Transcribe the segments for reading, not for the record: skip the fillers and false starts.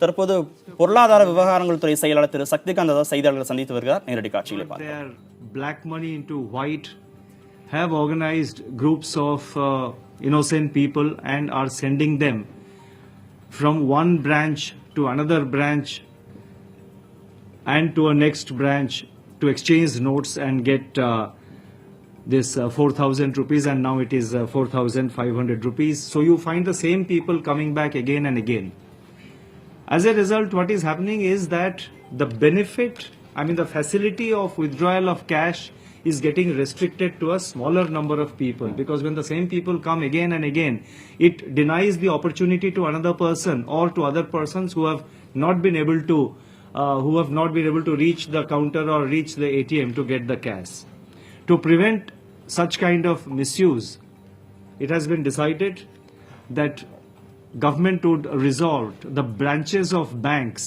தற்போது பொருளாதார விவகாரங்கள் துறை செயலாளர் திரு சக்திகாந்த செய்தியாளர்களை சந்தித்து வருகிறார். நேரடி காட்சிகளை பார்க்கலாம். Black money into white have organized groups of innocent people and are sending them from one branch to another branch and to a next branch to exchange notes and get this 4,000 rupees, and now it is 4,500 rupees. So you find the same people coming back again and again. As a result, what is happening is that the benefit, the facility of withdrawal of cash is getting restricted to a smaller number of people, because when the same people come again and again, it denies the opportunity to another person or to other persons who have not been able to reach the counter or reach the ATM to get the cash. To prevent such kind of misuse, it has been decided that government would resort, the branches of banks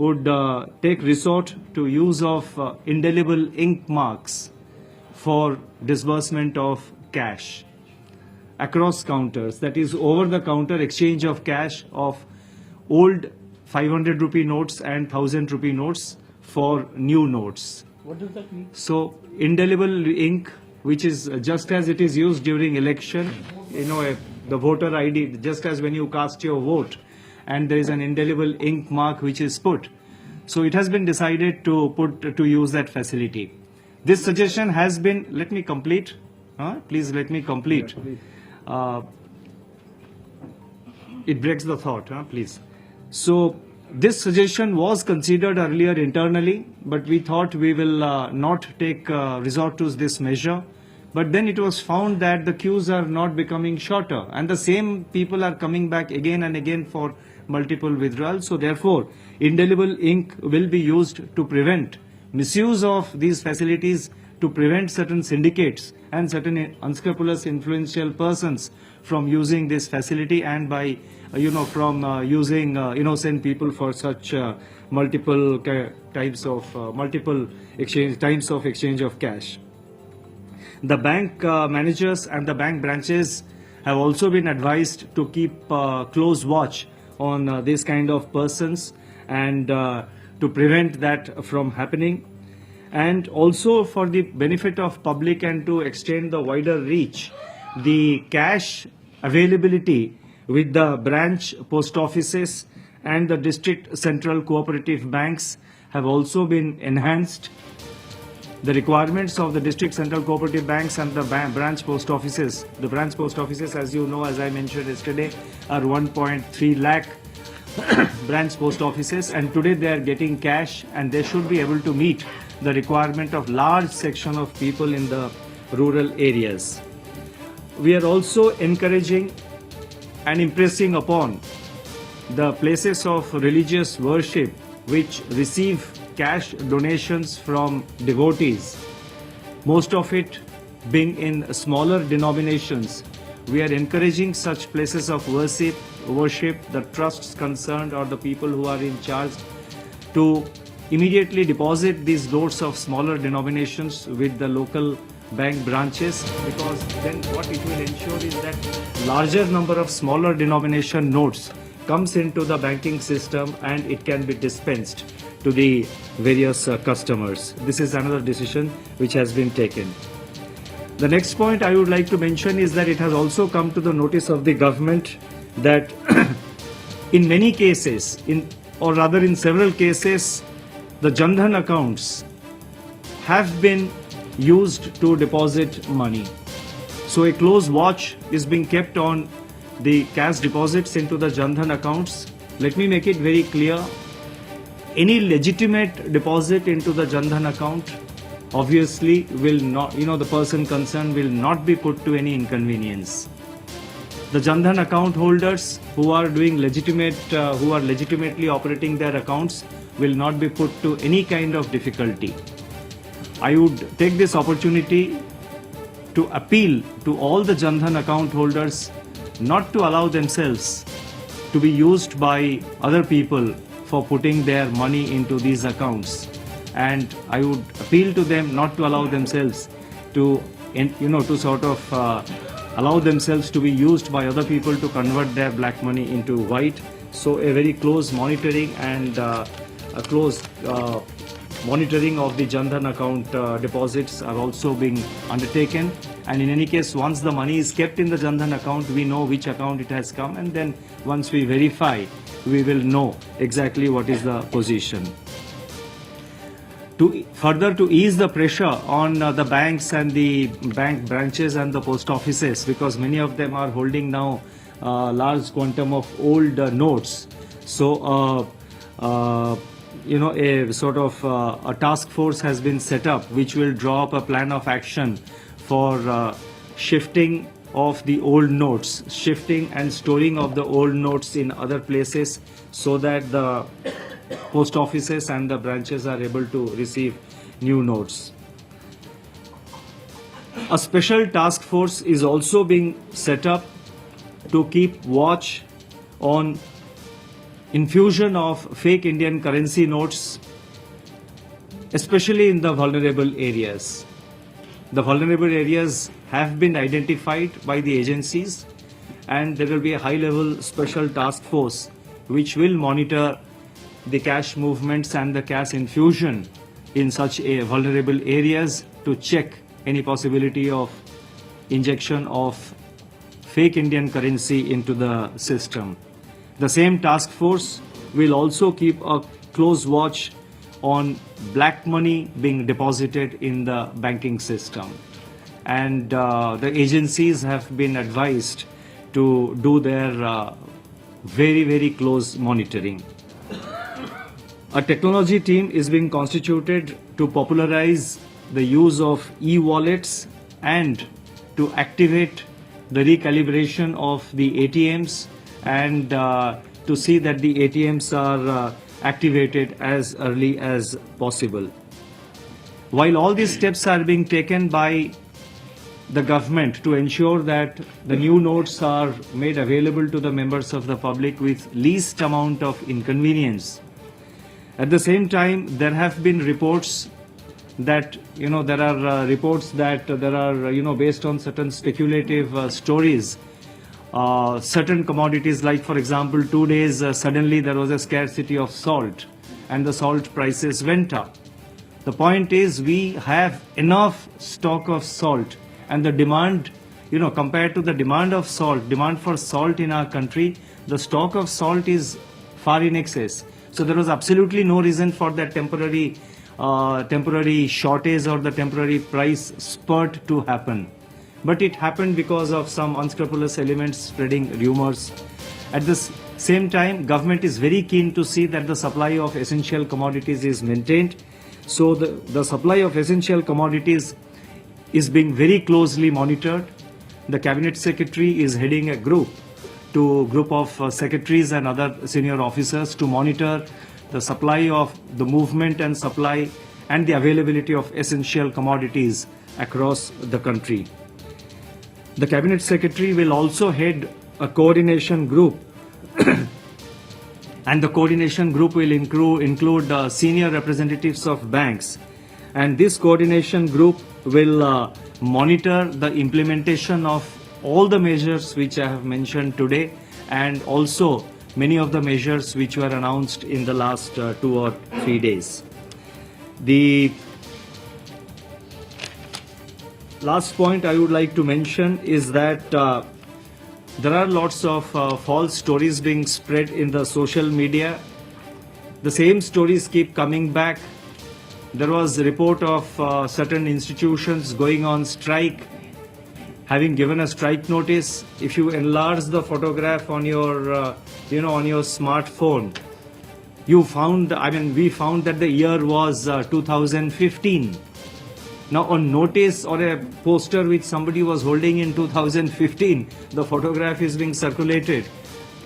would take resort to use of indelible ink marks for disbursement of cash across counters, that is over the counter exchange of cash of old 500 rupee notes and 1000 rupee notes for new notes. What does that mean? So indelible ink, which is just as it is used during election, the voter ID, just as when you cast your vote and there is an indelible ink mark which is put. So it has been decided to use that facility. This suggestion has been, let me complete, please let me complete. It breaks the thought, please. So this suggestion was considered earlier internally, but we thought we will not take resort to this measure. But then it was found that the queues are not becoming shorter and the same people are coming back again and again for multiple withdrawals. So therefore, indelible ink will be used to prevent misuse of these facilities, to prevent certain syndicates and certain unscrupulous influential persons from using this facility and by using innocent people for such multiple types of exchange of cash. The bank managers and the bank branches have also been advised to keep close watch on this kind of persons and to prevent that from happening, and also for the benefit of public and to extend the wider reach, the cash availability with the branch post offices and the district central cooperative banks have also been enhanced. The requirements of the district central cooperative banks and the branch post offices, as you know, as I mentioned yesterday, are 1.3 lakh branch post offices, and today they are getting cash and they should be able to meet the requirement of large section of people in the rural areas. We are also encouraging and impressing upon the places of religious worship which receive cash donations from devotees, most of it being in smaller denominations. We are encouraging such places of worship, the trusts concerned or the people who are in charge, to immediately deposit these notes of smaller denominations with the local bank branches, because then what it will ensure is that larger number of smaller denomination notes comes into the banking system and it can be dispensed to the various customers. This is another decision which has been taken. The next point I would like to mention is that it has also come to the notice of the government that in many cases, or rather in several cases, the Jan Dhan accounts have been used to deposit money. So a close watch is being kept on the cash deposits into the Jan Dhan accounts. Let me make it very clear. Any legitimate deposit into the Jan Dhan account obviously will not, the person concerned will not be put to any inconvenience. The Jan Dhan account holders who are legitimately operating their accounts will not be put to any kind of difficulty. I would take this opportunity to appeal to all the Jan Dhan account holders not to allow themselves to be used by other people for putting their money into these accounts, and I would appeal to them not to allow themselves to allow themselves to be used by other people to convert their black money into white. So a very close monitoring and a close monitoring of the Jan Dhan account deposits are also being undertaken. And in any case, once the money is kept in the Jan Dhan account, we know which account it has come, and then once we verify, we will know exactly what is the position. To ease the pressure on the banks and the bank branches and the post offices, because many of them are holding now large quantum of old notes. So, a sort of a task force has been set up which will draw up a plan of action for shifting of the old notes, shifting and storing of the old notes in other places, so that the post offices and the branches are able to receive new notes. A special task force is also being set up to keep watch on infusion of fake Indian currency notes, especially in the vulnerable areas. The vulnerable areas have been identified by the agencies, and there will be a high-level special task force which will monitor the cash movements and the cash infusion in such vulnerable areas to check any possibility of injection of fake Indian currency into the system. The same task force will also keep a close watch on black money being deposited in the banking system. And the agencies have been advised to do their very, very close monitoring. A technology team is being constituted to popularize the use of e-wallets and to activate the recalibration of the ATMs and to see that the ATMs are activated as early as possible. While all these steps are being taken by the government to ensure that the new notes are made available to the members of the public with least amount of inconvenience, at the same time there have been reports that there are reports that there are based on certain speculative stories, certain commodities, like for example 2 days suddenly there was a scarcity of salt and the salt prices went up. The point is, we have enough stock of salt, and the demand, compared to the demand for salt in our country, the stock of salt is far in excess. So there was absolutely no reason for that temporary shortage or the temporary price spurt to happen. But it happened because of some unscrupulous elements spreading rumors. At the same time, government is very keen to see that the supply of essential commodities is maintained. So the supply of essential commodities is being very closely monitored. The Cabinet Secretary is heading a group of secretaries and other senior officers to monitor the supply of the movement and supply and the availability of essential commodities across the country. The Cabinet Secretary will also head a coordination group and the coordination group will include senior representatives of banks, and this coordination group will monitor the implementation of all the measures which I have mentioned today, and also many of the measures which were announced in the last 2 or 3 days. The last point I would like to mention is that there are lots of false stories being spread in the social media. The same stories keep coming back. There was a report of certain institutions going on strike, having given a strike notice. If you enlarge the photograph on your, on your smartphone, we found that the year was 2015. Now, on notice or a poster which somebody was holding in 2015, the photograph is being circulated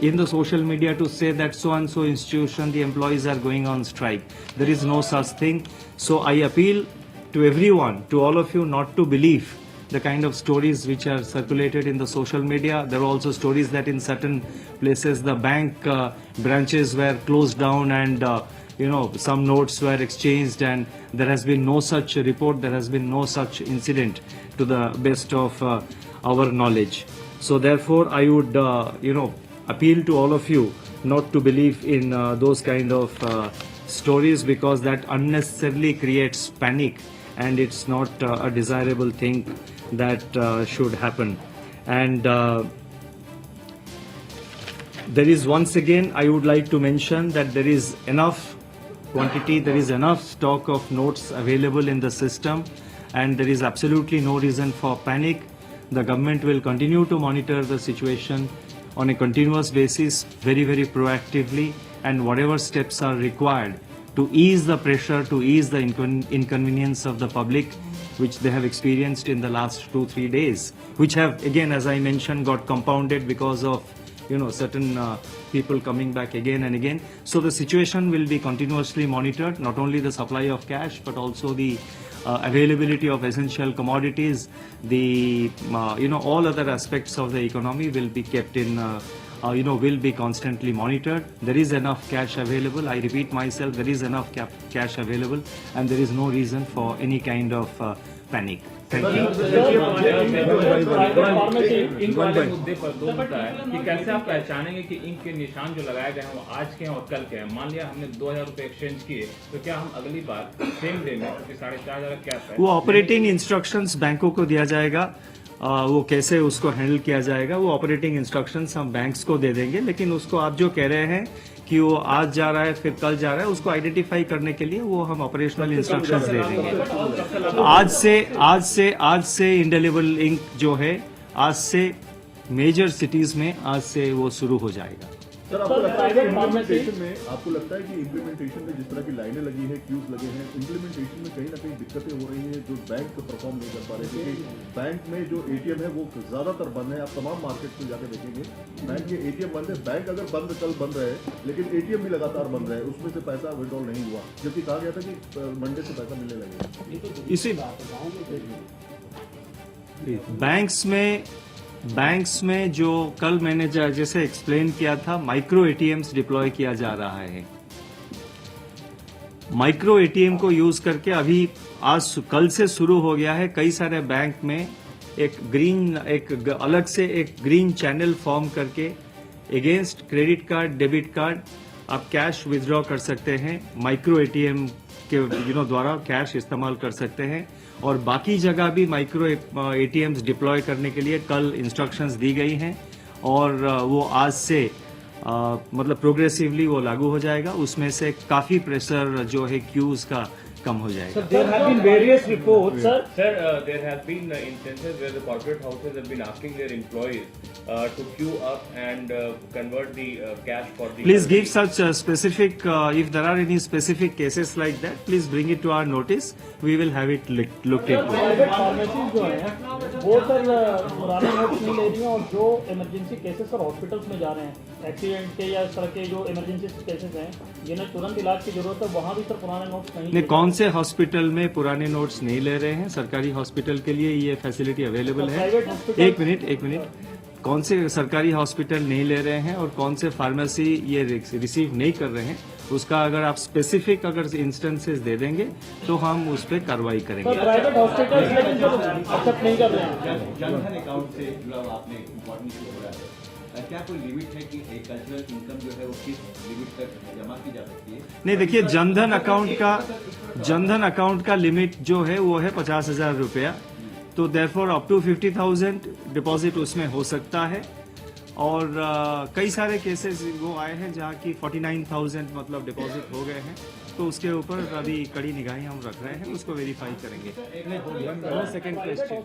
in the social media to say that so and so institution, the employees are going on strike. There is no such thing. So I appeal to everyone, to all of you, not to believe the kind of stories which are circulated in the social media. There are also stories that in certain places the bank branches were closed down and some notes were exchanged, and there has been no such report, there has been no such incident to the best of our knowledge. So therefore I would appeal to all of you not to believe in those kind of stories, because that unnecessarily creates panic, and it's not a desirable thing that should happen. And there is, once again, I would like to mention that there is enough quantity, there is enough stock of notes available in the system, and there is absolutely no reason for panic. The government will continue to monitor the situation on a continuous basis, very, very proactively, and whatever steps are required to ease the pressure, to ease the inconvenience of the public, which they have experienced in the last 2-3 days, which have, again, as I mentioned, got compounded because of certain people coming back again and again. So the situation will be continuously monitored, not only the supply of cash, but also the availability of essential commodities. The all other aspects of the economy will be kept in will be constantly monitored. There is enough cash available. I repeat myself, there is enough cash available, and there is no reason for any kind of panic. Thank you. Ink वाले मुद्दे पर दो मुद्दा है कि कैसे आप पहचानेंगे कि इंक के निशान जो लगाए गए हैं वो आज के हैं और कल के हैं। मान लिया हमने 2000 रुपए एक्सचेंज किए, तो क्या हम अगली बार सेम डे में, क्योंकि 4500 कैश है, वो ऑपरेटिंग इंस्ट्रक्शंस बैंकों को दिया जाएगा, वो कैसे उसको हैंडल किया जाएगा, वो ऑपरेटिंग इंस्ट्रक्शंस हम बैंक्स को दे देंगे। लेकिन उसको आप जो कह रहे हैं कि वो आज जा रहा है फिर कल जा रहा है, उसको आइडेंटिफाई करने के लिए वो हम ऑपरेशनल इंस्ट्रक्शंस दे देंगे। आज से इंडेलिबल इंक जो है, आज से मेजर सिटीज में आज से वो शुरू हो जाएगा। सर, आपको लगता है कि इम्प्लीमेंटेशन में जिस तरह की लाइनें लगी है, क्यूज लगे हैं, इम्प्लीमेंटेशन में कहीं ना कहीं दिक्कतें हो रही हैं जो बैंक परफॉर्म नहीं कर पा रहे, क्योंकि बैंक में जो एटीएम है वो ज्यादातर बंद है। आप तमाम मार्केट में जाकर देखेंगे, बैंक के एटीएम बंद है। बैंक अगर कल बंद रहे, लेकिन एटीएम भी लगातार बंद रहे, उसमें से पैसा विड्रॉल नहीं हुआ, जबकि कहा गया था कि मंडे से पैसा मिलने लगेगा। इसी बैंक्स में जो कल मैंने जैसे एक्सप्लेन किया था, माइक्रो एटीएम्स डिप्लॉय किया जा रहा है। माइक्रो एटीएम को यूज करके अभी कल से शुरू हो गया है। कई सारे बैंक में एक अलग से एक ग्रीन चैनल फॉर्म करके against credit card, debit card आप कैश विथड्रॉ कर सकते हैं। माइक्रो एटीएम के द्वारा कैश इस्तेमाल कर सकते हैं, और बाकी जगह भी माइक्रो एटीएम्स डिप्लॉय करने के लिए कल इंस्ट्रक्शंस दी गई हैं, और वो आज से मतलब प्रोग्रेसिवली वो लागू हो जाएगा। उसमें से काफी प्रेशर जो है क्यूज का कम हो जाएगा। There have been various reports, sir. There have been instances where the corporate houses have been asking their employees to queue up and convert the cash for the. Please give such specific. If there are any specific cases like that, please bring it to our notice. We will have it looked into. Private pharmacies जो हैं वो sir पुराने notes नहीं ले रही हैं, और जो इमरजेंसी केसेस सर हॉस्पिटल्स में जा रहे हैं, एक्सीडेंट के या इस तरह के जो इमरजेंसी केसेस हैं जिन्हें तुरंत इलाज की जरूरत है, वहाँ भी सर पुराने नोट्स नहीं। कौन से हॉस्पिटल में पुराने नोट्स नहीं ले रहे हैं? सरकारी हॉस्पिटल के लिए ये फैसिलिटी अवेलेबल है। एक मिनट, कौन से सरकारी हॉस्पिटल नहीं ले रहे हैं और कौन से फार्मेसी ये रिसीव नहीं कर रहे हैं, उसका अगर आप स्पेसिफिक इंस्टेंसेस दे देंगे तो हम उस पर कार्रवाई करेंगे। प्राइवेट हॉस्पिटल एक्सेप्ट नहीं कर रहे हैं। जनधन अकाउंट से जुड़ा आपने इम्पोर्टेंट इशू हो रहा है, क्या कोई लिमिट है कि कल्चरल इनकम जो है वो किस लिमिट तक जमा की जा सकती है? नहीं, देखिए, जनधन अकाउंट का लिमिट जो है वो है 50,000 रुपया, तो देयरफॉर अप टू 50,000 डिपॉजिट उसमें हो सकता है। और कई सारे केसेस वो आए हैं जहाँ की 49,000 मतलब डिपॉजिट हो गए हैं, तो उसके ऊपर अभी कड़ी निगाहें हम रख रहे हैं, उसको वेरीफाई करेंगे। Second question.